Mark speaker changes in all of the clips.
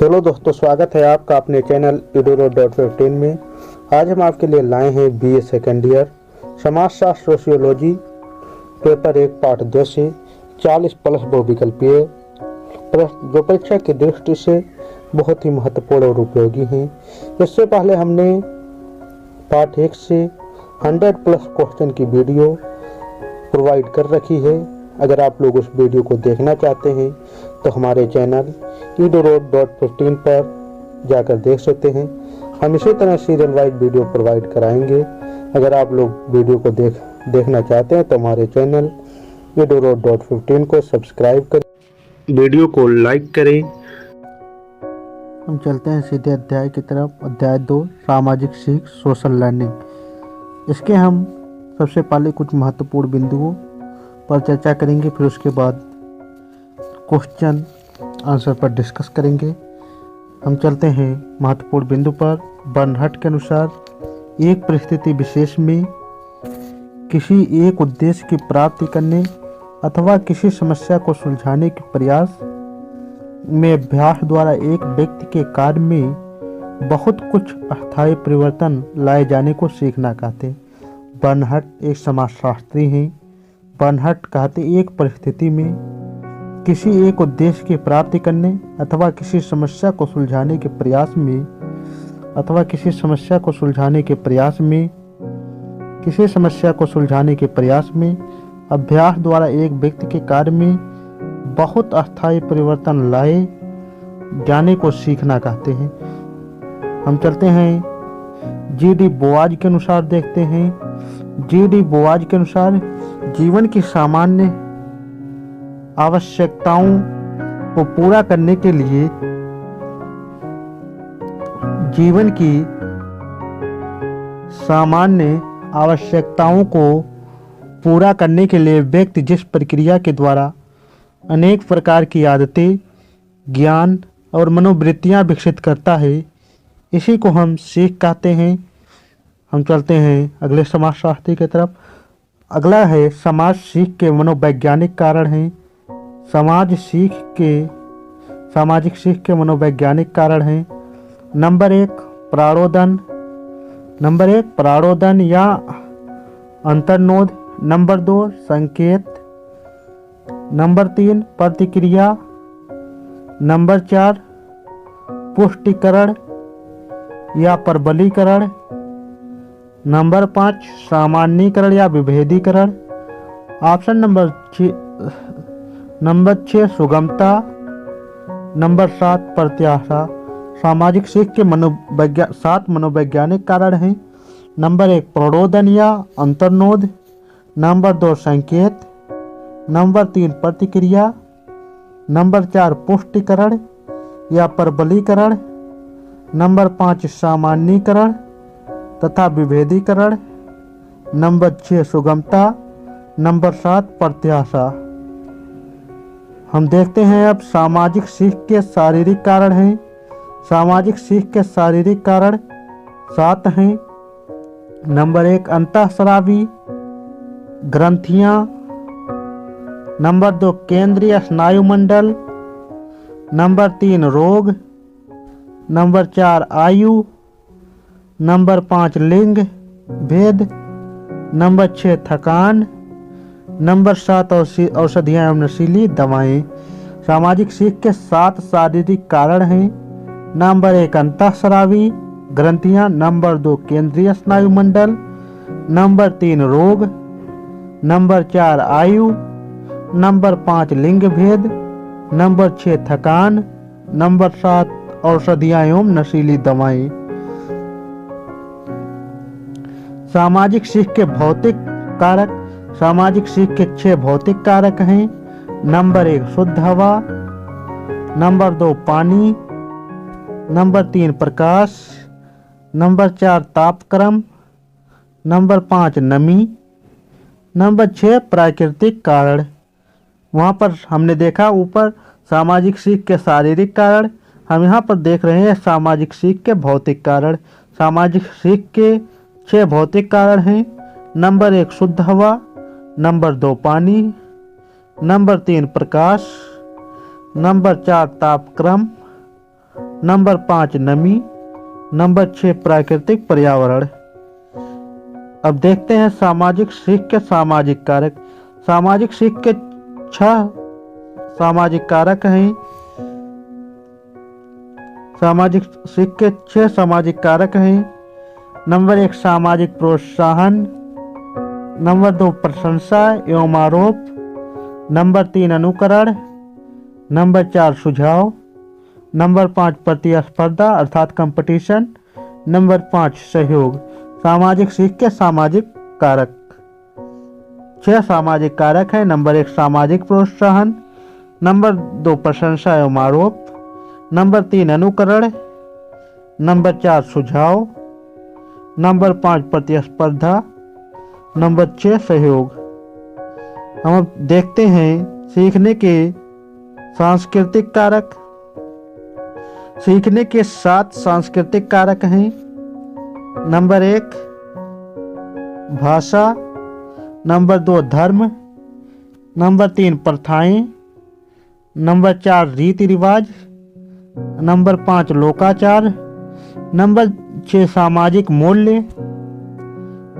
Speaker 1: Hello दोस्तों, स्वागत है आपका अपने चैनल eduro.15 में। आज हम आपके लिए लाए हैं बीए सेकेंड ईयर समाजशास्त्र सोशियोलॉजी पेपर 1 पार्ट 2 से 40 प्लस बहुविकल्पीय प्रश्न, जो परीक्षा की दृष्टि से बहुत ही महत्वपूर्ण और उपयोगी हैं। इससे पहले हमने पार्ट 1 से 100 प्लस क्वेश्चन की वीडियो प्रोवाइड कर रखी है। अगर आप लोग उस वीडियो को देखना चाहते हैं तो हमारे चैनल eduro.15 पर जाकर देख सकते हैं। हम इसी तरह सीरियल वाइज वीडियो प्रोवाइड कराएंगे। अगर आप लोग वीडियो को देखना चाहते हैं तो हमारे चैनल eduro.15 को सब्सक्राइब करें, वीडियो को लाइक करें।
Speaker 2: हम चलते हैं सीधे अध्याय की तरफ। अध्याय 2 सामाजिक सीख सोशल लर्निंग। इसके हम सबसे पहले कुछ महत्वपूर्ण बिंदुओं पर चर्चा करेंगे, फिर उसके बाद क्वेश्चन आंसर पर डिस्कस करेंगे। हम चलते हैं महत्वपूर्ण बिंदु पर। बर्नहट के अनुसार एक परिस्थिति विशेष में किसी एक उद्देश्य की प्राप्ति करने अथवा किसी समस्या को सुलझाने के प्रयास में अभ्यास द्वारा एक व्यक्ति के कार्य में बहुत कुछ अस्थायी परिवर्तन लाए जाने को सीखना कहते हैं। बर्नहट एक समाजशास्त्री हैं। बर्नहट कहते एक परिस्थिति में किसी एक उद्देश्य की प्राप्ति करने अथवा किसी समस्या को सुलझाने के प्रयास में अभ्यास द्वारा एक व्यक्ति के कार्य में बहुत अस्थायी परिवर्तन लाए जाने को सीखना कहते हैं। हम चलते हैं जी.डी. बोआज के अनुसार देखते हैं। जी.डी. बोआज के अनुसार जीवन की सामान्य आवश्यकताओं को पूरा करने के लिए व्यक्ति जिस प्रक्रिया के द्वारा अनेक प्रकार की आदतें, ज्ञान और मनोवृत्तियां विकसित करता है, इसी को हम सीख कहते हैं। हम चलते हैं अगले समाजशास्त्री की तरफ। अगला है समाज सीख के मनोवैज्ञानिक कारण हैं। सामाजिक सीख के मनोवैज्ञानिक कारण हैं। नंबर 1 प्राणोदन या अंतर्नोद। नंबर 2 संकेत। नंबर 3 प्रतिक्रिया। नंबर 4 पुष्टिकरण या प्रबलीकरण। नंबर 5 सामान्यीकरण या विभेदीकरण। ऑप्शन नंबर 6 सुगमता। नंबर 7 प्रत्याशा। सामाजिक सीख के 7 मनोवैज्ञानिक कारण हैं। नंबर 1 प्रौढ़ोदन या अंतर्नोद। नंबर 2 संकेत। नंबर 3 प्रतिक्रिया। नंबर 4 पुष्टिकरण या प्रबलीकरण। नंबर 5 सामान्यीकरण तथा विभेदीकरण। नंबर 6 सुगमता। नंबर 7 प्रत्याशा। हम देखते हैं अब सामाजिक सीख के शारीरिक कारण हैं। सामाजिक सीख के शारीरिक कारण 7 हैं। नंबर 1 अंतःस्रावी ग्रंथियां। नंबर 2 केंद्रीय स्नायुमंडल। नंबर 3 रोग। नंबर 4 आयु। नंबर 5 लिंग भेद। नंबर 6 थकान। नंबर 7 औषधियाँ एवं नशीली दवाएं। सामाजिक सीख के 7 शारीरिक कारण हैं। नंबर 1 अंतःस्रावी ग्रंथियां। नंबर 2 केंद्रीय स्नायुमंडल। नंबर 3 रोग। नंबर 4 आयु। नंबर 5 लिंग भेद। नंबर 6 थकान। नंबर 7 औषधियाँ एवं नशीली दवाएं। सामाजिक सीख के भौतिक कारक। सामाजिक सीख के 6 भौतिक कारक हैं। नंबर 1 शुद्ध हवा। नंबर 2 पानी। नंबर 3 प्रकाश। नंबर 4 तापक्रम। नंबर 5 नमी। नंबर 6 प्राकृतिक कारण। वहाँ पर हमने देखा ऊपर सामाजिक सीख के शारीरिक कारण, हम यहाँ पर देख रहे हैं सामाजिक सीख के भौतिक कारण। सामाजिक सीख के 6 भौतिक कारण हैं। नंबर 1 शुद्ध हवा। नंबर 2 पानी। नंबर 3 प्रकाश। नंबर 4 तापक्रम। नंबर 5 नमी, नंबर 6 प्राकृतिक पर्यावरण। अब देखते हैं सामाजिक सीख के सामाजिक कारक। सामाजिक सीख के 6 सामाजिक कारक हैं। सामाजिक सीख के 6 सामाजिक कारक हैं। नंबर 1 सामाजिक प्रोत्साहन, नंबर 2 प्रशंसा एवं आरोप, नंबर 3 अनुकरण, नंबर 4 सुझाव, नंबर 5 प्रतिस्पर्धा अर्थात कंपटीशन, नंबर 5 सहयोग। सामाजिक सीख के सामाजिक कारक 6 सामाजिक कारक हैं। नंबर 1 सामाजिक प्रोत्साहन, नंबर 2 प्रशंसा एवं आरोप, नंबर 3 अनुकरण, नंबर 4 सुझाव, नंबर 5 प्रतिस्पर्धा, नंबर 6 सहयोग। हम अब देखते हैं सीखने के सांस्कृतिक कारक। सीखने के 7 सांस्कृतिक कारक हैं। नंबर 1 भाषा, नंबर 2 धर्म, नंबर 3 प्रथाएं, नंबर 4 रीति रिवाज, नंबर 5 लोकाचार, नंबर 6 सामाजिक मूल्य,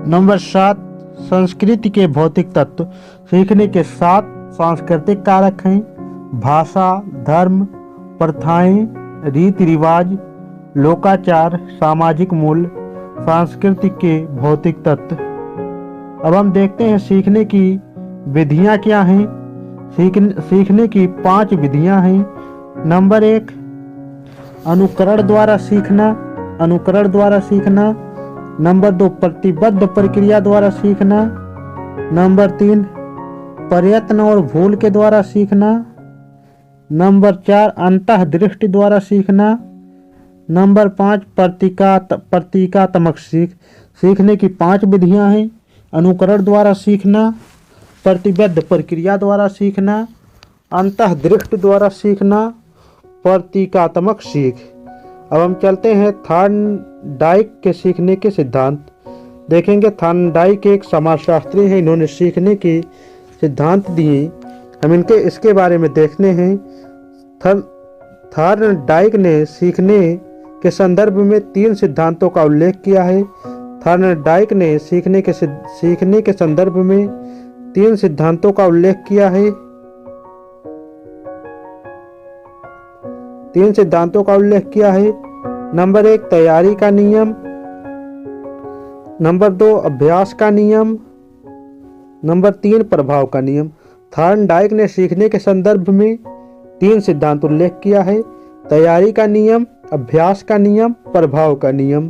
Speaker 2: नंबर 7 संस्कृति के भौतिक तत्व। सीखने के 7 सांस्कृतिक कारक हैं। भाषा, धर्म, प्रथाएं, रीति रिवाज, लोकाचार, सामाजिक मूल्य, संस्कृति के भौतिक तत्व। अब हम देखते हैं सीखने की विधियां क्या हैं। सीखने की 5 विधियां हैं। नंबर 1 अनुकरण द्वारा सीखना, अनुकरण द्वारा सीखना। नंबर 2 प्रतिबद्ध प्रक्रिया द्वारा सीखना। नंबर 3 प्रयत्न और भूल के द्वारा सीखना। नंबर 4 अंतःदृष्टि द्वारा सीखना। नंबर 5 प्रतीकात्मक सीखने की 5 विधियां हैं। अनुकरण द्वारा सीखना, प्रतिबद्ध प्रक्रिया द्वारा सीखना, अंतःदृष्टि द्वारा सीखना, प्रतीकात्मक सीख। अब हम चलते हैं थॉर्नडाइक के सीखने के सिद्धांत देखेंगे। थॉर्नडाइक एक समाजशास्त्री हैं, इन्होंने सीखने के सिद्धांत दिए। हम इसके बारे में देखने हैं। थॉर्नडाइक ने सीखने के संदर्भ में 3 सिद्धांतों का उल्लेख किया है। थॉर्नडाइक ने सीखने के संदर्भ में 3 सिद्धांतों का उल्लेख किया है। 3 सिद्धांतों का उल्लेख किया है। नंबर 1 तैयारी का नियम, नंबर 2 अभ्यास का नियम, नंबर 3 प्रभाव का नियम। थॉर्नडाइक ने सीखने के संदर्भ में 3 सिद्धांत उल्लेख किया है। तैयारी का नियम, अभ्यास का नियम, प्रभाव का नियम।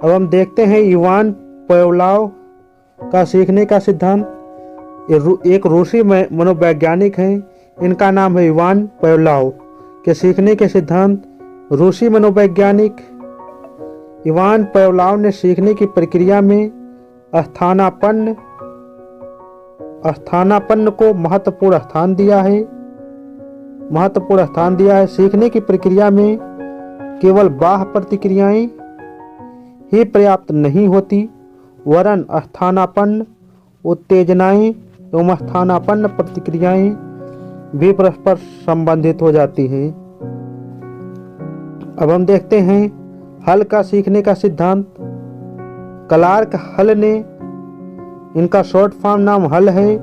Speaker 2: अब हम देखते हैं इवान पावलोव का सीखने का सिद्धांत। एक रूसी मनोवैज्ञानिक हैं, इनका नाम है इवान पावलोव। के सीखने के सिद्धांत। रूसी मनोवैज्ञानिक इवान पावलोव ने सीखने की प्रक्रिया में स्थानापन्न को महत्वपूर्ण स्थान दिया है। सीखने की प्रक्रिया में केवल बाह्य प्रतिक्रियाएं ही पर्याप्त नहीं होती, वरन स्थानापन्न उत्तेजनाएं एवं स्थानापन्न प्रतिक्रियाएं भी परस्पर संबंधित हो जाती हैं। अब हम देखते हैं हल का सीखने का सिद्धांत। क्लार्क हल ने, इनका शॉर्ट फॉर्म नाम हल है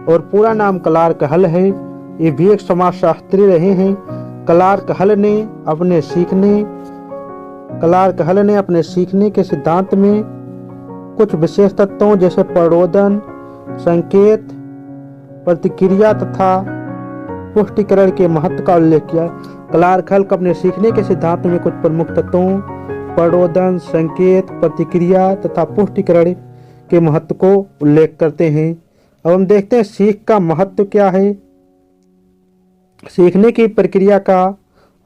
Speaker 2: और पूरा नाम क्लार्क हल है। ये भी एक समाजशास्त्री रहे हैं। क्लार्क हल ने अपने सीखने के सिद्धांत में कुछ विशेष तत्वों जैसे प्ररोदन, संकेत, प्रतिक्रिया तथा पुष्टिकरण के महत्व का उल्लेख किया। क्लार्क हल अपने सीखने के सिद्धांत में कुछ प्रमुख तत्वों प्ररोदन, संकेत, प्रतिक्रिया तथा पुष्टिकरण के महत्व को उल्लेख करते हैं। अब हम देखते हैं सीख का महत्व क्या है। सीखने की प्रक्रिया का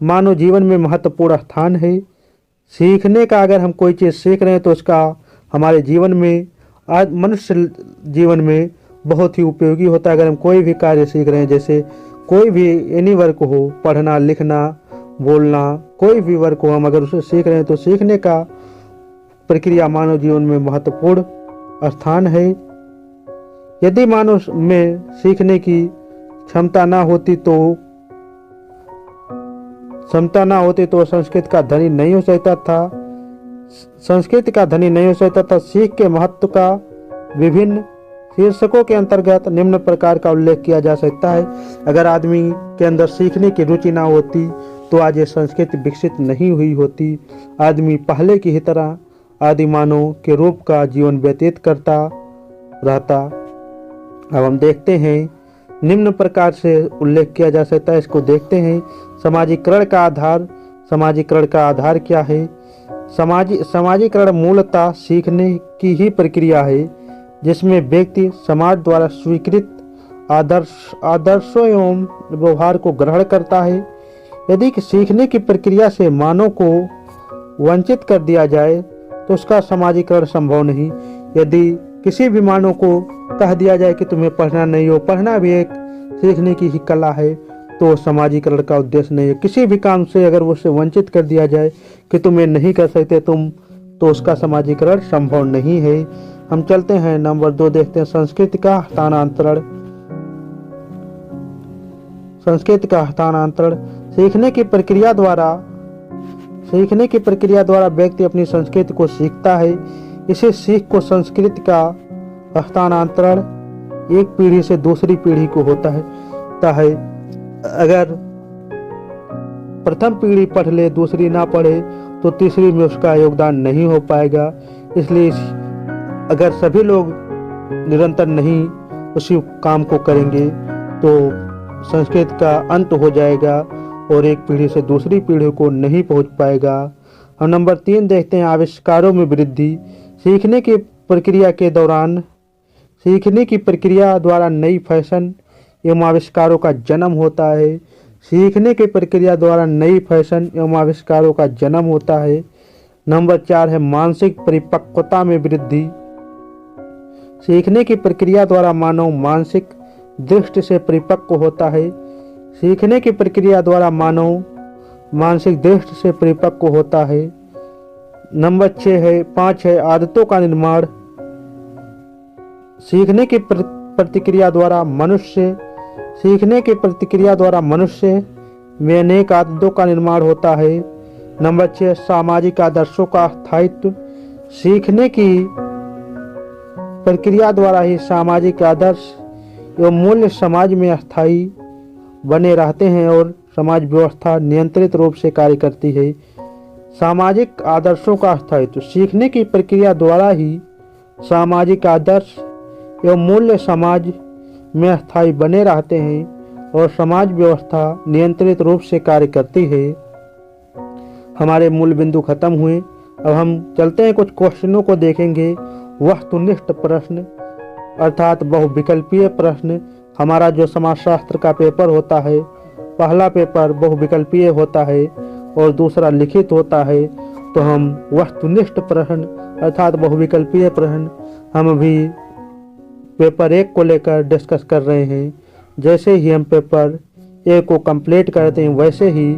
Speaker 2: मानव जीवन में महत्वपूर्ण स्थान है। सीखने का, अगर हम कोई चीज़ सीख रहे हैं तो उसका हमारे जीवन में, आज मनुष्य जीवन में बहुत ही उपयोगी होता है। अगर हम कोई भी कार्य सीख रहे हैं, जैसे कोई भी एनी वर्क हो, पढ़ना, लिखना, बोलना, कोई भी वर्क हो, हम अगर उसे सीख रहे हैं तो सीखने का प्रक्रिया मानव जीवन में महत्वपूर्ण स्थान है। यदि मानव में सीखने की क्षमता ना होती तो
Speaker 1: क्षमता ना होती तो संस्कृत का धनी नहीं हो सकता था। संस्कृत का धनी नहीं हो सकता था। सीख के महत्व का विभिन्न शीर्षकों के अंतर्गत निम्न प्रकार का उल्लेख किया जा सकता है। अगर आदमी के अंदर सीखने की रुचि ना होती तो आज ये संस्कृति विकसित नहीं हुई होती। आदमी पहले की ही तरह आदिमानव के रूप का जीवन व्यतीत करता रहता। अब हम देखते हैं निम्न प्रकार से उल्लेख किया जा सकता है। इसको देखते हैं। समाजीकरण का आधार। समाजीकरण का आधार क्या है? समाजीकरण मूलतः सीखने की ही प्रक्रिया है जिसमें व्यक्ति समाज द्वारा स्वीकृत आदर्शों एवं व्यवहार को ग्रहण करता है। यदि सीखने की प्रक्रिया से मानव को वंचित कर दिया जाए तो उसका समाजीकरण संभव नहीं। यदि किसी भी मानव को कह दिया जाए कि तुम्हें पढ़ना नहीं हो, पढ़ना भी एक सीखने की ही कला है, तो समाजीकरण का उद्देश्य नहीं है। किसी भी काम से अगर उससे वंचित कर दिया जाए कि तुम्हें नहीं कर सकते तुम, तो उसका समाजीकरण संभव नहीं है। हम चलते हैं नंबर 2 देखते हैं। संस्कृति का हस्तांतरण। संस्कृति का हस्तांतरण सीखने की प्रक्रिया द्वारा व्यक्ति अपनी संस्कृति को सीखता है। इसी सीख को संस्कृति का हस्तांतरण एक पीढ़ी से दूसरी पीढ़ी को होता है। अगर प्रथम पीढ़ी पढ़ ले, दूसरी ना पढ़े, तो तीसरी में उसका योगदान नहीं हो पाएगा। इसलिए अगर सभी लोग निरंतर नहीं उसी काम को करेंगे तो संस्कृति का अंत हो जाएगा और एक पीढ़ी से दूसरी पीढ़ी को नहीं पहुंच पाएगा। हम नंबर 3 देखते हैं। आविष्कारों में वृद्धि। सीखने की प्रक्रिया द्वारा नई फैशन एवं आविष्कारों का जन्म होता है। सीखने की प्रक्रिया द्वारा नई फैशन एवं आविष्कारों का जन्म होता है। नंबर 4 है मानसिक परिपक्वता में वृद्धि। सीखने की प्रक्रिया द्वारा मानव मानसिक दृष्टि से परिपक्व होता है। सीखने की प्रक्रिया द्वारा मानव मानसिक दृष्टि से परिपक्व होता है। नंबर 5 है आदतों का निर्माण। सीखने की प्रतिक्रिया द्वारा मनुष्य में अनेक आदतों का निर्माण होता है। नंबर 6 सामाजिक आदर्शों का स्थायित्व। सीखने की प्रक्रिया द्वारा ही सामाजिक आदर्श एवं मूल्य समाज में अस्थायी बने रहते हैं और समाज व्यवस्था नियंत्रित रूप से कार्य करती है। सामाजिक आदर्शों का स्थायित्व। सीखने की प्रक्रिया द्वारा ही सामाजिक आदर्श एवं मूल्य समाज में अस्थायी बने रहते हैं और समाज व्यवस्था नियंत्रित रूप से कार्य करती है। हमारे मूल बिंदु खत्म हुए। अब हम चलते हैं, कुछ क्वेश्चनों को देखेंगे। वस्तुनिष्ठ प्रश्न अर्थात बहुविकल्पीय प्रश्न। हमारा जो समाजशास्त्र का पेपर होता है, पहला पेपर बहुविकल्पीय होता है और दूसरा लिखित होता है। तो हम वस्तुनिष्ठ प्रश्न अर्थात बहुविकल्पीय प्रश्न हम अभी पेपर 1 को लेकर डिस्कस कर रहे हैं। जैसे ही हम पेपर 1 को कंप्लीट करते हैं वैसे ही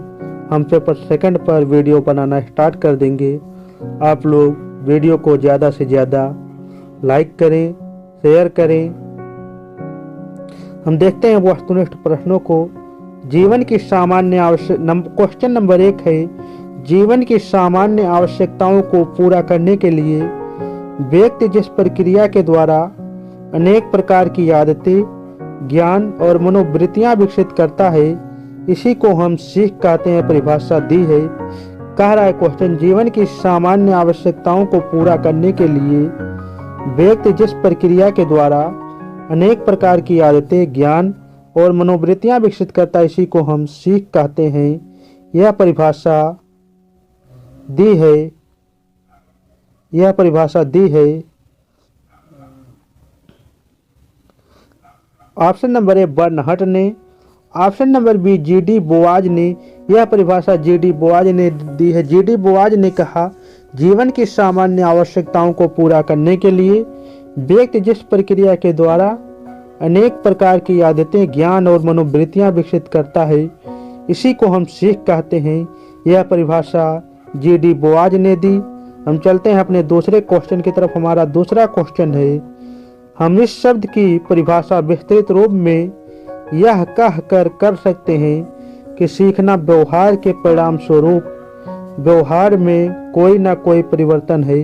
Speaker 1: हम पेपर 2 पर वीडियो बनाना स्टार्ट कर देंगे। आप लोग वीडियो को ज़्यादा से ज़्यादा लाइक करें, शेयर करें। हम देखते हैं वस्तुनिष्ठ प्रश्नों को। जीवन की सामान्य क्वेश्चन नंबर 1 है, जीवन की सामान्य आवश्यकताओं को पूरा करने के लिए व्यक्ति जिस प्रक्रिया के द्वारा अनेक प्रकार की आदतें, ज्ञान और मनोवृत्तियां विकसित करता है, इसी को हम सीख कहते हैं। परिभाषा दी है। कह रहा है क्वेश्चन, जीवन की सामान्य आवश्यकताओं को पूरा करने के लिए व्यक्ति जिस प्रक्रिया के द्वारा अनेक प्रकार की आदतें, ज्ञान और मनोवृत्तियां विकसित करता है, इसी को हम सीख कहते हैं। यह परिभाषा दी है। ऑप्शन नंबर ए बर्नहट ने, option number B GD Boaz ने। यह परिभाषा जीडी बोआज ने दी है। जीडी बोआज ने कहा, जीवन की सामान्य आवश्यकताओं को पूरा करने के लिए व्यक्ति जिस प्रक्रिया के द्वारा अनेक प्रकार की आदतें, ज्ञान और मनोवृत्तियां विकसित करता है, इसी को हम सीख कहते हैं। यह परिभाषा जीडी बोआज ने दी। हम चलते हैं अपने दूसरे क्वेश्चन की तरफ। हमारा दूसरा क्वेश्चन है, हम इस शब्द की परिभाषा विस्तृत रूप में यह कह कर सकते हैं, कि सीखना व्यवहार के परिणाम स्वरूप व्यवहार में कोई ना कोई परिवर्तन है।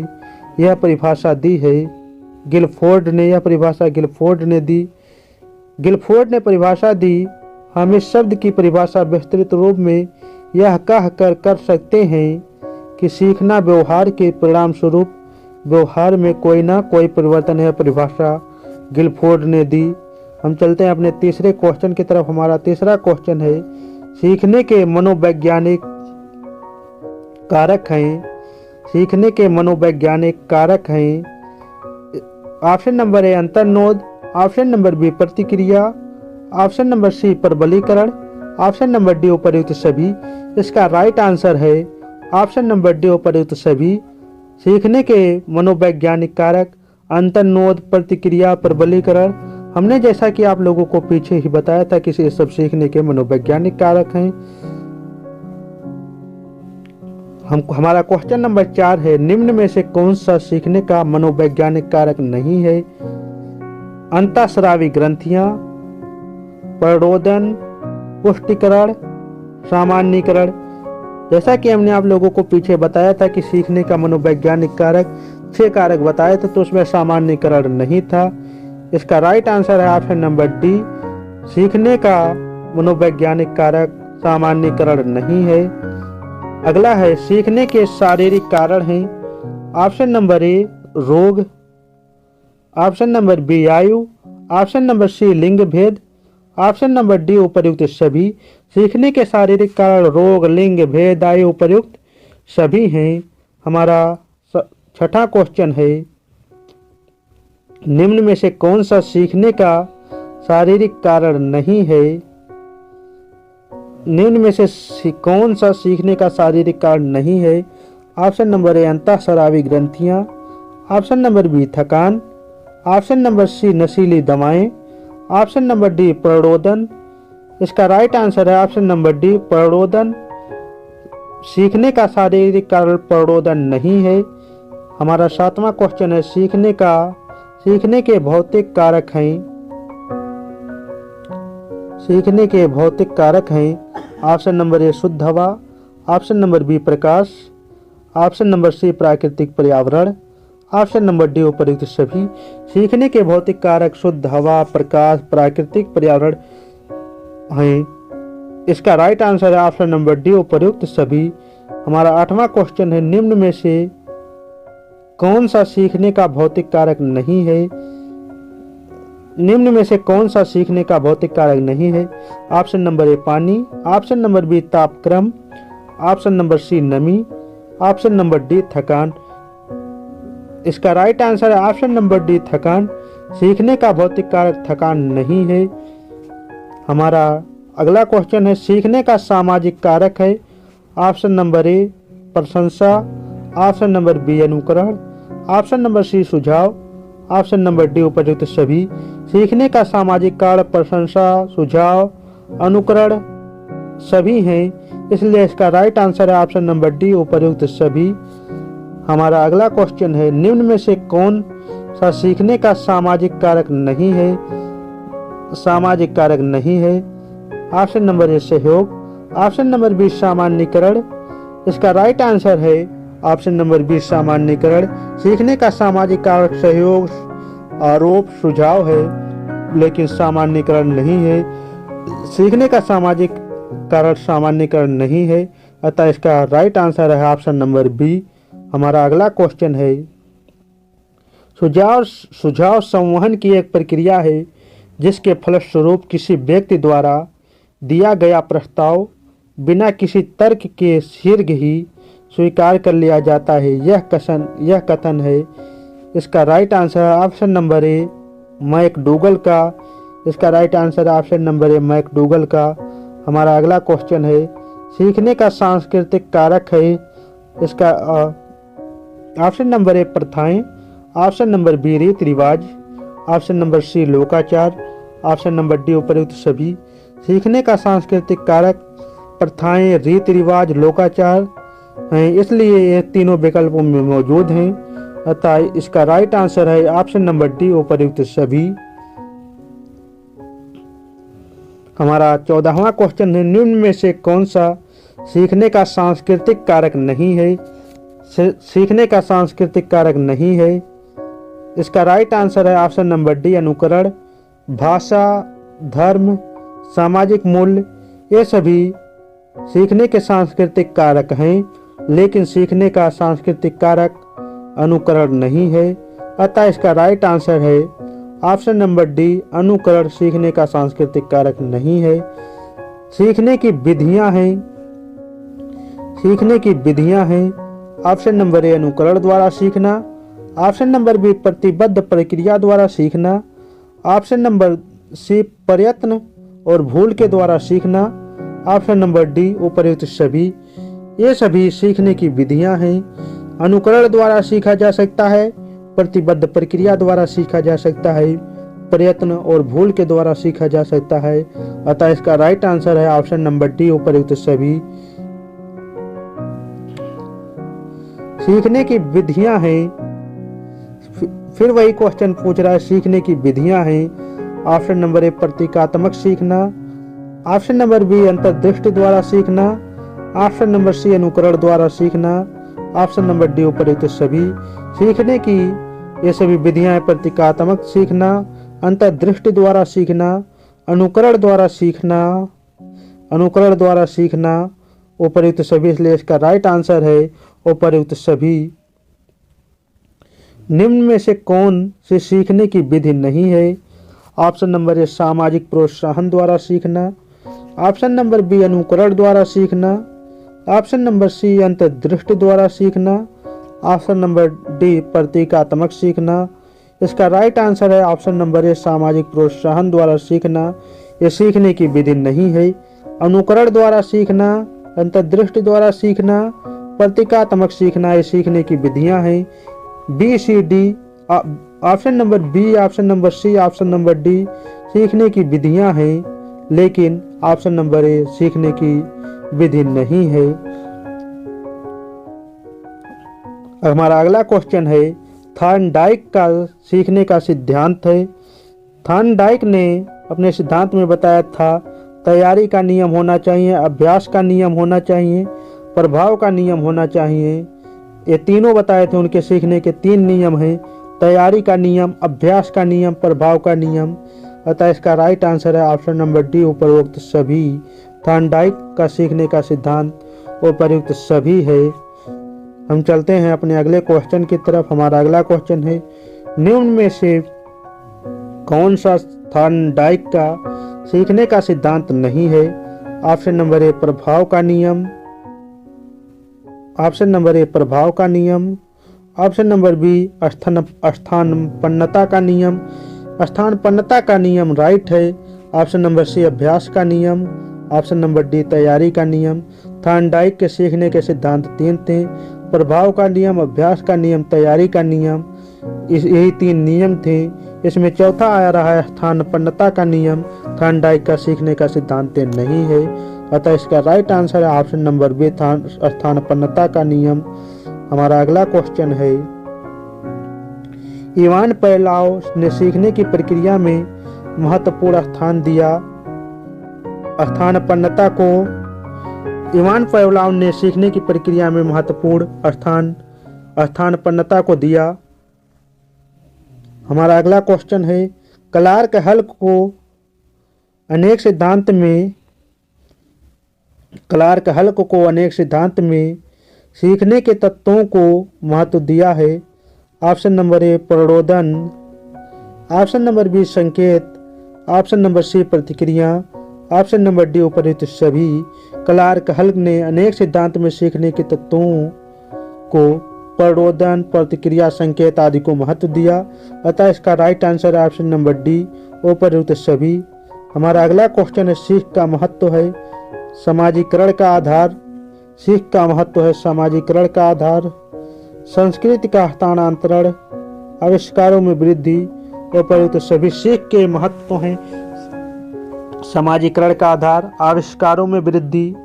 Speaker 1: यह परिभाषा दी है गिलफोर्ड ने। यह परिभाषा गिलफोर्ड ने दी। गिलफोर्ड ने परिभाषा दी। हम इस शब्द की परिभाषा विस्तृत रूप में यह कह कर सकते हैं कि सीखना व्यवहार के परिणाम स्वरूप व्यवहार में कोई ना कोई परिवर्तन है। परिभाषा गिलफोर्ड ने दी। हम चलते हैं अपने तीसरे क्वेश्चन की तरफ। हमारा तीसरा क्वेश्चन है सीखने के मनोवैज्ञानिक कारक हैं। सीखने के मनोवैज्ञानिक कारक हैं। ऑप्शन नंबर ए अंतर्नोद, ऑप्शन नंबर बी प्रतिक्रिया, ऑप्शन नंबर सी प्रबलीकरण, ऑप्शन नंबर डी उपर्युक्त सभी। इसका राइट आंसर है ऑप्शन नंबर डी उपर्युक्त सभी। सीखने के मनोवैज्ञानिक कारक अंतर्नोद, प्रतिक्रिया, प्रबलीकरण। हमने जैसा कि आप लोगों को पीछे ही बताया था कि ये सब सीखने के मनोवैज्ञानिक कारक हैं। हमारा क्वेश्चन नंबर 4 है निम्न में से कौन सा सीखने का मनोवैज्ञानिक कारक नहीं है? अंतःस्रावी ग्रंथियां, प्ररोदन, पुष्टिकरण, सामान्यीकरण। जैसा कि हमने आप लोगों को पीछे बताया था कि सीखने का मनोवैज्ञानिक कारक 6 कारक बताए थे, तो उसमें सामान्यीकरण नहीं था। इसका राइट आंसर है ऑप्शन नंबर डी। सीखने का मनोवैज्ञानिक कारक सामान्यीकरण नहीं है। अगला है सीखने के शारीरिक कारण हैं। ऑप्शन नंबर ए रोग, ऑप्शन नंबर बी आयु, ऑप्शन नंबर सी लिंग भेद, ऑप्शन नंबर डी उपर्युक्त सभी। सीखने के शारीरिक कारण रोग, लिंग भेद, आयु, उपर्युक्त सभी हैं। हमारा छठा क्वेश्चन है निम्न में से कौन सा सीखने का शारीरिक कारण नहीं है? निम्न में से कौन सा सीखने का शारीरिक कारण नहीं है? ऑप्शन नंबर ए अंतःस्रावी ग्रंथियां, ऑप्शन नंबर बी थकान, ऑप्शन नंबर सी नशीली दवाएं, ऑप्शन नंबर डी प्ररोदन। इसका राइट आंसर है ऑप्शन नंबर डी प्ररोदन। सीखने का शारीरिक कारण प्ररोदन नहीं है। हमारा 7वां क्वेश्चन है सीखने के भौतिक कारक हैं। सीखने के भौतिक कारक हैं। ऑप्शन नंबर ए शुद्ध हवा, ऑप्शन नंबर बी प्रकाश, ऑप्शन नंबर सी प्राकृतिक पर्यावरण, ऑप्शन नंबर डी उपर्युक्त सभी। सीखने के भौतिक कारक शुद्ध हवा, प्रकाश, प्राकृतिक पर्यावरण हैं। इसका राइट आंसर है ऑप्शन नंबर डी उपर्युक्त सभी। हमारा 8वां क्वेश्चन है निम्न में से कौन सा सीखने का भौतिक कारक नहीं है? निम्न में से कौन सा सीखने का भौतिक कारक नहीं है? ऑप्शन नंबर ए पानी, ऑप्शन नंबर बी तापक्रम, ऑप्शन नंबर सी नमी, ऑप्शन नंबर डी थकान। इसका राइट आंसर है ऑप्शन नंबर डी थकान। सीखने का भौतिक कारक थकान नहीं है। हमारा अगला क्वेश्चन है सीखने का सामाजिक कारक है। ऑप्शन नंबर ए प्रशंसा, ऑप्शन नंबर बी अनुकरण, ऑप्शन नंबर सी सुझाव, ऑप्शन नंबर डी उपर्युक्त सभी। सीखने का सामाजिक कारक प्रशंसा, सुझाव, अनुकरण सभी हैं, इसलिए इसका राइट आंसर है ऑप्शन नंबर डी उपर्युक्त सभी। हमारा अगला क्वेश्चन है निम्न में से कौन सा सीखने का सामाजिक कारक नहीं है? सामाजिक कारक नहीं है। ऑप्शन नंबर ए सहयोग, ऑप्शन नंबर बी सामान्यीकरण। इसका राइट आंसर है ऑप्शन नंबर बी सामान्यीकरण। सीखने का सामाजिक कारक सहयोग, आरोप, सुझाव है, लेकिन सामान्यीकरण नहीं है। सीखने का सामाजिक कारक सामान्यीकरण नहीं है, अतः इसका राइट आंसर है ऑप्शन नंबर बी। हमारा अगला क्वेश्चन है सुझाव संवहन की एक प्रक्रिया है जिसके फलस्वरूप किसी व्यक्ति द्वारा दिया गया प्रस्ताव बिना किसी तर्क के शीघ्र ही स्वीकार कर लिया जाता है। यह कथन है। इसका राइट आंसर है ऑप्शन नंबर ए मैकडूगल का। इसका राइट आंसर है ऑप्शन नंबर ए मैकडूगल का। हमारा अगला क्वेश्चन है सीखने का सांस्कृतिक कारक है। इसका ऑप्शन नंबर ए प्रथाएं, ऑप्शन नंबर बी रीति रिवाज, ऑप्शन नंबर सी लोकाचार, ऑप्शन नंबर डी उपर्युक्त सभी। सीखने का सांस्कृतिक कारक प्रथाएं, रीति रिवाज, लोकाचार हैं, इसलिए ये तीनों विकल्पों में मौजूद हैं, अतः इसका राइट आंसर है ऑप्शन नंबर डी उपर्युक्त सभी। हमारा 14वां क्वेश्चन है, निम्न में से कौन सा सीखने का सांस्कृतिक कारक नहीं है? सीखने का सांस्कृतिक कारक नहीं है। इसका राइट आंसर है ऑप्शन नंबर डी, अनुकरण। भाषा, धर्म, सामाजिक मूल्य, ये सभी सीखने के सांस्कृतिक कारक हैं, लेकिन सीखने का सांस्कृतिक कारक अनुकरण नहीं है। अतः इसका राइट आंसर है ऑप्शन नंबर डी, अनुकरण सीखने का सांस्कृतिक कारक नहीं है। सीखने की विधियां हैं, सीखने की विधियां हैं। ऑप्शन नंबर ए, अनुकरण द्वारा सीखना। ऑप्शन नंबर बी, प्रतिबद्ध प्रक्रिया द्वारा सीखना। ऑप्शन नंबर सी, प्रयत्न और भूल के द्वारा सीखना। ऑप्शन नंबर डी, उपर्युक्त सभी। ये सभी सीखने की विधियां हैं। अनुकरण द्वारा सीखा जा सकता है, प्रतिबद्ध प्रक्रिया द्वारा सीखा जा सकता है, प्रयत्न और भूल के द्वारा सीखा जा सकता है। अतः इसका राइट आंसर है ऑप्शन नंबर डी, उपर्युक्त सभी। सीखने की विधियां हैं, फिर वही क्वेश्चन पूछ रहा है, सीखने की विधियां हैं। ऑप्शन नंबर ए, प्रतीकात्मक सीखना। ऑप्शन नंबर बी, अंतर्दृष्टि द्वारा सीखना। ऑप्शन नंबर सी, अनुकरण द्वारा सीखना। ऑप्शन नंबर डी, उपर्युक्त सभी। सीखने की ये सभी विधियां हैं, प्रतीकात्मक सीखना, अंतर्दृष्टि द्वारा सीखना, अनुकरण द्वारा सीखना, अनुकरण द्वारा सीखना, उपर्युक्त सभी। इसलिए इसका राइट आंसर है उपर्युक्त सभी। निम्न में से कौन सी सीखने की विधि नहीं है? ऑप्शन नंबर ए, सामाजिक प्रोत्साहन द्वारा सीखना। ऑप्शन नंबर बी, अनुकरण द्वारा सीखना। ऑप्शन नंबर सी, अंतर्दृष्टि द्वारा सीखना। ऑप्शन नंबर डी, प्रतीकात्मक सीखना। इसका राइट आंसर है ऑप्शन नंबर ए, सामाजिक प्रोत्साहन द्वारा सीखना। ये सीखने की विधि नहीं है। अनुकरण द्वारा सीखना, अंतर्दृष्टि द्वारा सीखना, प्रतीकात्मक सीखना, ये सीखने की विधियां हैं। B, C, D, option number B, option number C, option number D सीखने की विधियां हैं, लेकिन ऑप्शन नंबर ए सीखने की विधि नहीं है। हमारा अगला क्वेश्चन है, थॉर्नडाइक का सीखने का सिद्धांत है। थॉर्नडाइक ने अपने सिद्धांत में बताया था, तैयारी का नियम होना चाहिए, अभ्यास का नियम होना चाहिए, प्रभाव का नियम होना चाहिए। ये तीनों बताए थे, उनके सीखने के 3 नियम हैं, तैयारी का नियम, अभ्यास का नियम, प्रभाव का नियम। अतः इसका राइट आंसर है ऑप्शन नंबर डी, उपरोक्त सभी। थॉर्नडाइक का सीखने का सिद्धांत उपयुक्त सभी है। हम चलते हैं अपने अगले क्वेश्चन की तरफ। हमारा अगला क्वेश्चन है, निम्न में से कौन सा थॉर्नडाइक का सीखने का सिद्धांत नहीं है? ऑप्शन नंबर ए, प्रभाव का नियम। ऑप्शन नंबर ए, प्रभाव का नियम। ऑप्शन नंबर बी, स्थानपन्नता का नियम। स्थानपन्नता का नियम राइट है। ऑप्शन नंबर सी, अभ्यास का नियम। ऑप्शन नंबर डी, तैयारी का नियम। थॉर्नडाइक के सीखने के सिद्धांत 3 थे, प्रभाव का नियम, अभ्यास का नियम, तैयारी का नियम। यही 3 नियम थे। इसमें चौथा आ रहा है स्थानपन्नता का नियम। थॉर्नडाइक का सीखने का सिद्धांत नहीं है। अतः इसका राइट आंसर है ऑप्शन नंबर बी, स्थानपन्नता का नियम। हमारा अगला क्वेश्चन है, इवान पेवलोव ने सीखने की प्रक्रिया में महत्वपूर्ण स्थान दिया। स्थानपन्नता को इवान पेवलोव ने सीखने की प्रक्रिया में महत्वपूर्ण स्थानपन्नता को दिया। हमारा अगला क्वेश्चन है, क्लार्क हल को अनेक सिद्धांत में सीखने के तत्वों को महत्व दिया है। ऑप्शन नंबर ए, प्रणोदन। ऑप्शन नंबर बी, संकेत। ऑप्शन नंबर सी, प्रतिक्रिया। ऑप्शन नंबर डी, उपयुक्त सभी। क्लार्क हल ने अनेक सिद्धांत में सीखने के तत्वों को प्रणोदन, प्रतिक्रिया, संकेत आदि को महत्व दिया। अतः इसका राइट आंसर है ऑप्शन नंबर डी, उपयुक्त सभी। हमारा अगला क्वेश्चन है, सीख का महत्व है समाजीकरण का आधार। सीख का महत्व है समाजीकरण का आधार। संस्कृति का हस्तांतरण, आविष्कारों में वृद्धि, उपयुक्त सभी। सीख के महत्व हैं समाजीकरण का आधार, आविष्कारों में वृद्धि,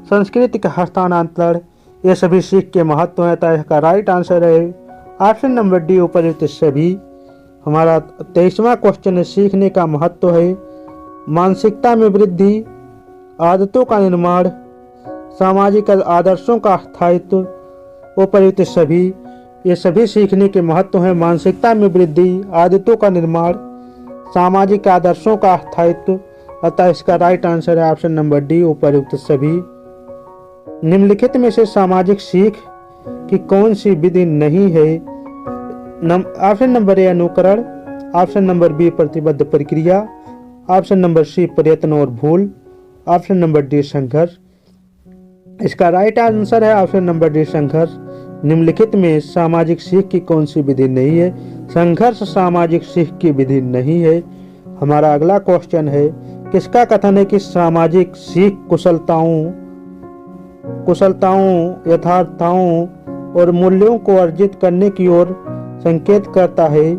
Speaker 1: संस्कृति का हस्तांतरण, ये सभी सीख के महत्व हैं। तो इसका राइट आंसर है ऑप्शन नंबर डी, उपयुक्त सभी। हमारा 23वां क्वेश्चन है, सीखने का महत्व है मानसिकता में वृद्धि, आदतों का निर्माण, सामाजिक आदर्शों का स्थायित्व, उपर्युक्त सभी। ये सभी सीखने के महत्व हैं। मानसिकता में वृद्धि, आदतों का निर्माण, सामाजिक आदर्शों का स्थायित्व। अतः इसका राइट आंसर है ऑप्शन नंबर डी, उपर्युक्त सभी। निम्नलिखित में से सामाजिक सीख की कौन सी विधि नहीं है? ऑप्शन नंबर ए अनुकरण, ऑप्शन नंबर बी प्रतिबद्ध प्रक्रिया, ऑप्शन नंबर सी प्रयत्न और भूल, ऑप्शन नंबर डी संघर्ष। इसका राइट आंसर है ऑप्शन नंबर डी संघर्ष। निम्नलिखित में सामाजिक सीख की कौन सी विधि नहीं है? संघर्ष सामाजिक सीख की विधि नहीं है। हमारा अगला क्वेश्चन है, किसका कथन है कि सामाजिक सीख कुशलताओं, यथार्थताओं और मूल्यों को अर्जित करने की ओर संकेत करता है,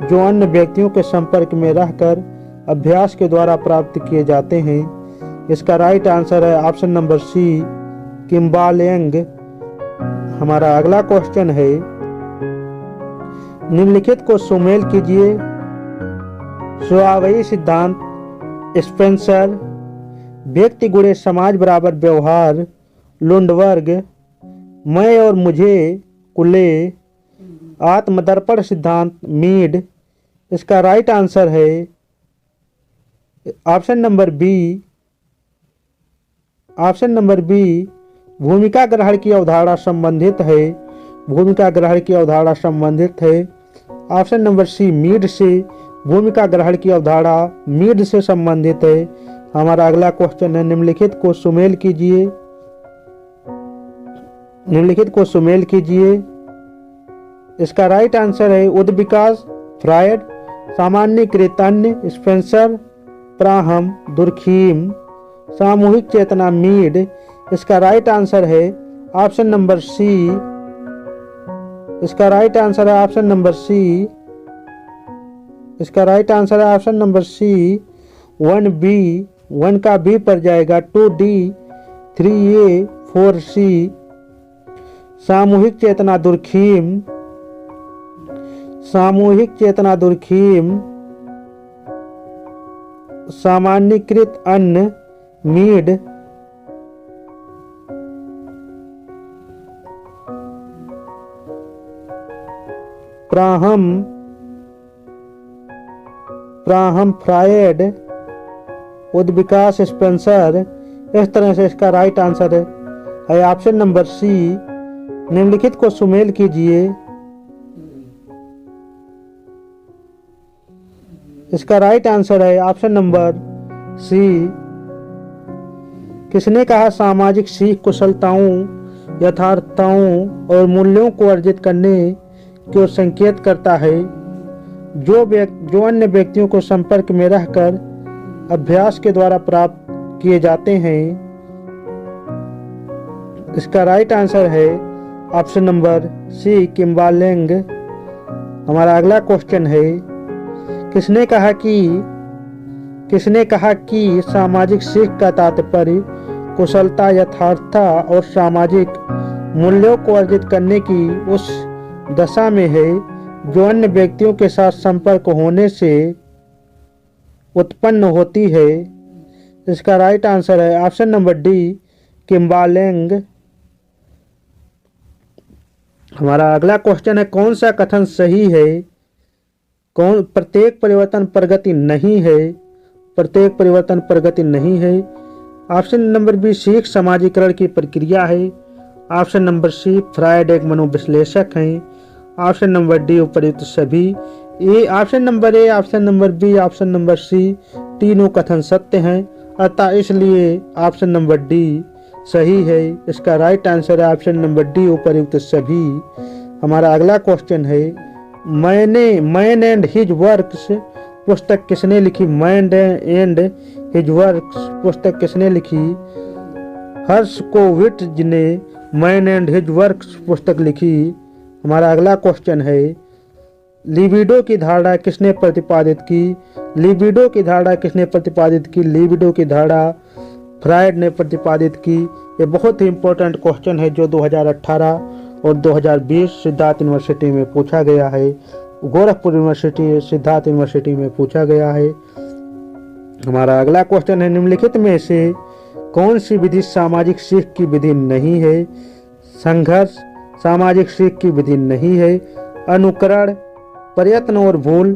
Speaker 1: जो अन्य व्यक्तियों के संपर्क में रहकर अभ्यास के द्वारा प्राप्त किए जाते हैं? इसका राइट आंसर है ऑप्शन नंबर सी, किम्बालेंग। हमारा अगला क्वेश्चन है, निम्नलिखित को सुमेल कीजिए। स्वावयी सिद्धांत, स्पेंसर, व्यक्ति गुणे समाज बराबर व्यवहार, लुंडवर्ग, मैं और मुझे, कुले, आत्मदर्पण सिद्धांत, मीड। इसका राइट आंसर है option number B, option number B, भूमिका ग्रहण की अवधारणा संबंधित है। भूमिका ग्रहण की अवधारणा संबंधित है। ऑप्शन नंबर सी, मीड से, भूमिका ग्रहण की अवधारणा मीड से संबंधित है। हमारा अगला क्वेश्चन है, निम्नलिखित को सुमेल कीजिए। निम्नलिखित को सुमेल कीजिए। इसका राइट आंसर है उद्विकास, फ्रायड, सामान्यीकृत अन्य, स्पेंसर, प्राहम, दुर्खीम, सामूहिक चेतना, मीड। इसका राइट आंसर है ऑप्शन नंबर सी। इसका राइट आंसर है ऑप्शन नंबर सी। इसका राइट आंसर है ऑप्शन नंबर सी, 1B, 1 का बी पर जाएगा, 2D, 3A, 4C। सामूहिक चेतना, दुर्खीम, सामूहिक चेतना, दुर्खीम, सामान्यीकृत अन्न, मीड। प्राहम, फ्रायड, उद्विकास, स्पेंसर। इस तरह से इसका राइट आंसर है ऑप्शन नंबर सी। निम्नलिखित को सुमेल कीजिए। इसका राइट आंसर है ऑप्शन नंबर सी। किसने कहा सामाजिक सीख कुशलताओं, यथार्थताओं और मूल्यों को अर्जित करने की ओर संकेत करता है, जो अन्य व्यक्तियों को संपर्क में रहकर अभ्यास के द्वारा प्राप्त किए जाते हैं? इसका राइट आंसर है ऑप्शन नंबर सी, किम्बालेंग। हमारा अगला क्वेश्चन है, किसने कहा कि सामाजिक सीख का तात्पर्य कुशलता, यथार्थता और सामाजिक मूल्यों को अर्जित करने की उस दशा में है जो अन्य व्यक्तियों के साथ संपर्क होने से उत्पन्न होती है? इसका राइट आंसर है ऑप्शन नंबर डी, किम्बालेंग। हमारा अगला क्वेश्चन है, कौन सा कथन सही है? प्रत्येक परिवर्तन प्रगति नहीं है। प्रत्येक परिवर्तन प्रगति नहीं है। ऑप्शन नंबर बी, सीख समाजीकरण की प्रक्रिया है। ऑप्शन नंबर सी, फ्रायड एक मनोविश्लेषक हैं। ऑप्शन नंबर डी, उपर्युक्त सभी। Option number A, option number B, option number C, तीनों कथन सत्य हैं, अतः इसलिए ऑप्शन नंबर डी सही है। इसका राइट आंसर है ऑप्शन नंबर डी, उपर्युक्त सभी। हमारा अगला क्वेश्चन है, मैन एंड हिज वर्क्स पुस्तक किसने लिखी? मैन एंड हिज वर्क्स पुस्तक किसने लिखी? हर्षकोविट्ज ने मैन एंड हिज वर्क्स पुस्तक लिखी। हमारा अगला क्वेश्चन है, लिबिडो की धारणा किसने प्रतिपादित की? लिबिडो की धारणा किसने प्रतिपादित की? लिबिडो की धारणा फ्रायड ने प्रतिपादित की। ये बहुत ही इंपॉर्टेंट क्वेश्चन है जो 2018 और 2020 सिद्धार्थ यूनिवर्सिटी में पूछा गया है। गोरखपुर यूनिवर्सिटी, सिद्धार्थ यूनिवर्सिटी में पूछा गया है। हमारा अगला क्वेश्चन है, निम्नलिखित में से कौन सी विधि सामाजिक सीख की विधि नहीं है? संघर्ष सामाजिक सीख की विधि नहीं है। अनुकरण, प्रयत्न और भूल,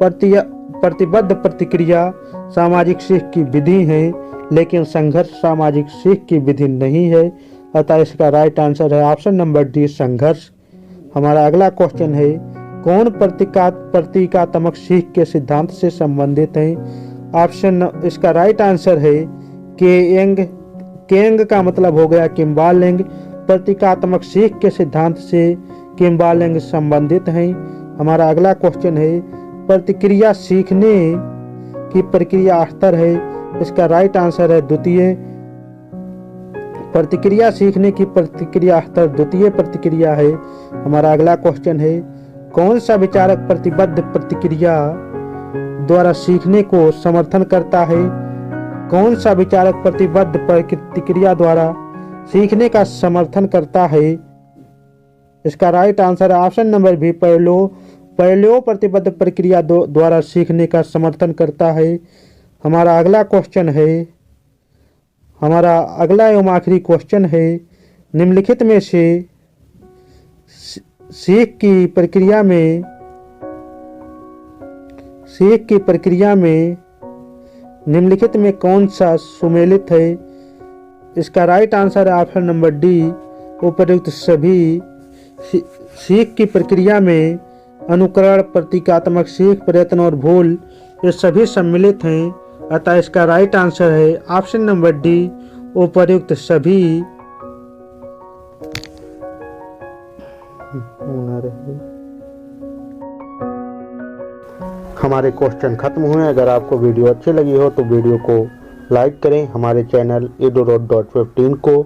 Speaker 1: प्रतिबद्ध प्रतिक्रिया सामाजिक सीख की विधि है, लेकिन संघर्ष सामाजिक सीख की विधि नहीं है। अतः इसका राइट आंसर है ऑप्शन नंबर डी, संघर्ष। हमारा अगला क्वेश्चन है, कौन प्रतीकात्मक सीख के सिद्धांत से संबंधित है? इसका राइट आंसर है केयंग। केयंग का मतलब हो गया किम्बालेंग। प्रतीकात्मक सीख के सिद्धांत से किम्बालेंग संबंधित हैं। हमारा अगला क्वेश्चन है, प्रतिक्रिया सीखने की प्रक्रिया स्तर है। इसका राइट आंसर है द्वितीय। प्रतिक्रिया सीखने की प्रक्रिया स्तर द्वितीय प्रतिक्रिया है। हमारा अगला क्वेश्चन है, कौन सा विचारक प्रतिबद्ध प्रतिक्रिया द्वारा सीखने को समर्थन करता है? कौन सा विचारक प्रतिबद्ध प्रतिक्रिया द्वारा सीखने का समर्थन करता है? इसका राइट आंसर है ऑप्शन नंबर बी, पैलेओ प्रतिबद्ध प्रक्रिया द्वारा सीखने का समर्थन करता है। हमारा अगला क्वेश्चन है, हमारा अगला एवं आखिरी क्वेश्चन है, निम्नलिखित में से सीख की प्रक्रिया में निम्नलिखित में कौन सा सुमेलित है? इसका राइट आंसर है ऑप्शन नंबर डी, उपर्युक्त सभी। सीख की प्रक्रिया में अनुकरण, प्रतीकात्मक सीख, प्रयत्न और भूल ये सभी सम्मिलित हैं। अतः इसका राइट आंसर है ऑप्शन नंबर डी, उपर्युक्त सभी। हमारे क्वेश्चन खत्म हुए। अगर आपको वीडियो अच्छी लगी हो तो वीडियो को लाइक करें, हमारे चैनल edurot.15 को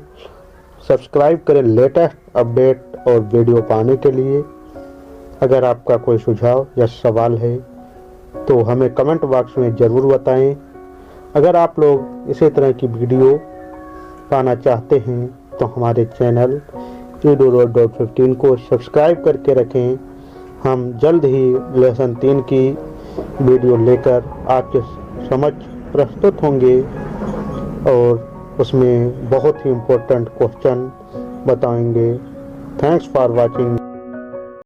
Speaker 1: सब्सक्राइब करें लेटेस्ट अपडेट और वीडियो पाने के लिए। अगर आपका कोई सुझाव या सवाल है तो हमें कमेंट बॉक्स में ज़रूर बताएं। अगर आप लोग इसी तरह की वीडियो पाना चाहते हैं तो हमारे चैनल edurot.15 को सब्सक्राइब करके रखें। हम जल्द ही लेसन 3 की वीडियो लेकर आपके समक्ष प्रस्तुत होंगे और उसमें बहुत ही इम्पोर्टेंट क्वेश्चन बताएंगे। Thanks for watching.